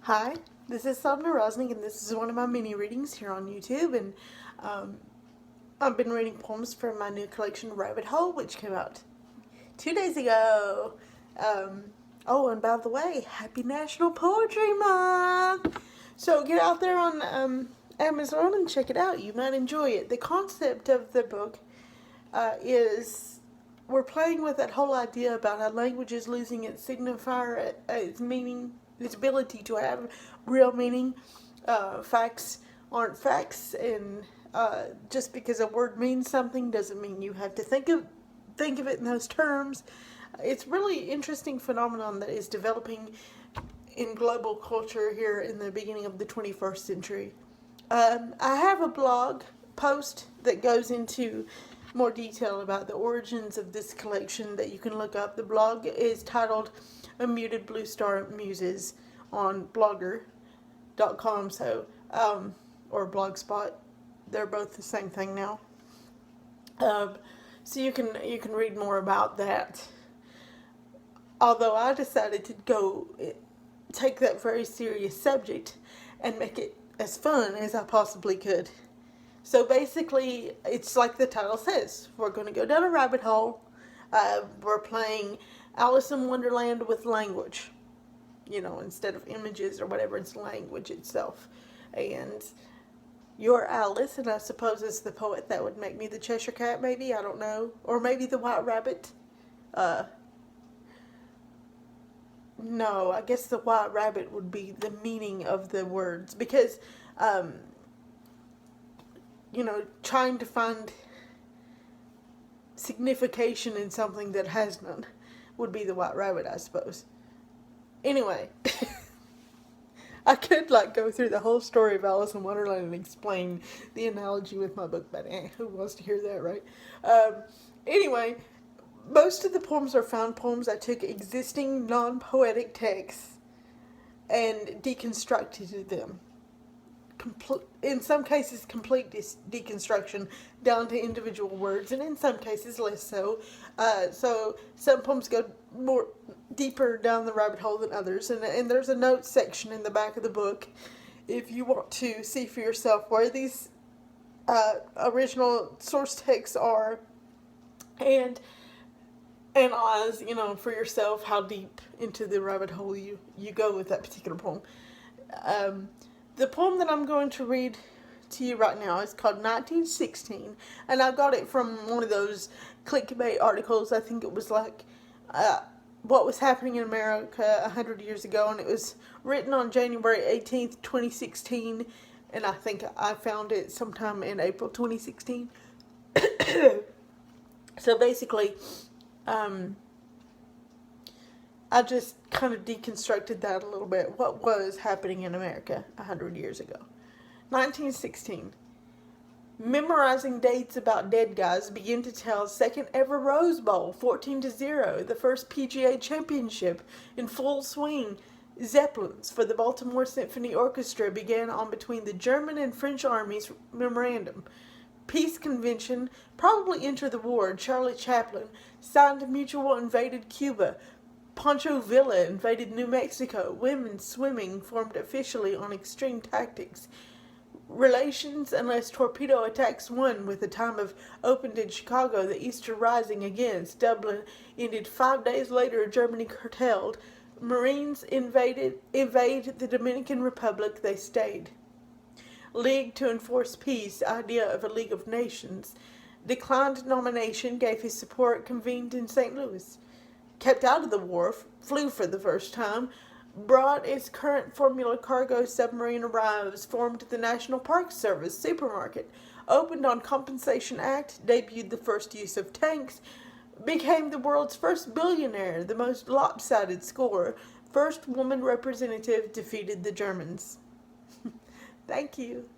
Hi, this is Sabne Raznik, and this is one of my mini readings here on YouTube. And um, I've been reading poems from my new collection, Rabbit Hole, which came out 2 days ago. Um, oh, and by the way, Happy National Poetry Month! So get out there on Amazon and check it out. You might enjoy it. The concept of the book is we're playing with that whole idea about how language is losing its signifier, its meaning, its ability to have real meaning. Facts aren't facts, and just because a word means something doesn't mean you have to think of it in those terms. It's really interesting phenomenon that is developing in global culture here in the beginning of the 21st century. I have a blog post that goes into more detail about the origins of this collection that you can look up. The blog is titled A Muted Blue Star Muses on blogger.com, or Blogspot. They're both the same thing now. So you can read more about that. Although I decided to take that very serious subject and make it as fun as I possibly could. So basically, it's like the title says. We're going to go down a rabbit hole. We're playing Alice in Wonderland with language. Instead of images or whatever, it's language itself. And you're Alice, and I suppose as the poet that would make me the Cheshire Cat, maybe, I don't know. Or maybe the White Rabbit. No, I guess the White Rabbit would be the meaning of the words. Because, trying to find signification in something that has none would be the White Rabbit, I suppose. Anyway, I could go through the whole story of Alice in Wonderland and explain the analogy with my book, but who wants to hear that, right? Anyway, most of the poems are found poems. I took existing non-poetic texts and deconstructed them. In some cases, complete deconstruction down to individual words, and in some cases less so. So some poems go more deeper down the rabbit hole than others, and there's a notes section in the back of the book if you want to see for yourself where these original source texts are, and analyze, for yourself how deep into the rabbit hole you go with that particular poem. The poem that I'm going to read to you right now is called 1916, and I got it from one of those clickbait articles. I think it was what was happening in America 100 years ago, and it was written on January 18th, 2016, and I think I found it sometime in April 2016. So basically, I just kind of deconstructed that a little bit. What was happening in America 100 years ago? 1916. Memorizing dates about dead guys begin to tell second ever Rose Bowl, 14-0. The first PGA championship in full swing. Zeppelins for the Baltimore Symphony Orchestra began on between the German and French armies. Memorandum. Peace convention, probably enter the war. Charlie Chaplin signed mutual invaded Cuba. Pancho Villa invaded New Mexico. Women swimming formed officially on extreme tactics. Relations unless torpedo attacks won with the time of opened in Chicago. The Easter Rising against Dublin ended 5 days later. Germany curtailed. Marines invade the Dominican Republic. They stayed. League to enforce peace. Idea of a League of Nations. Declined nomination. Gave his support. Convened in St. Louis. Kept out of the war, flew for the first time, brought its current Formula cargo submarine arrives, formed the National Park Service supermarket, opened on Compensation Act, debuted the first use of tanks, became the world's first billionaire, the most lopsided score, first woman representative defeated the Germans. Thank you.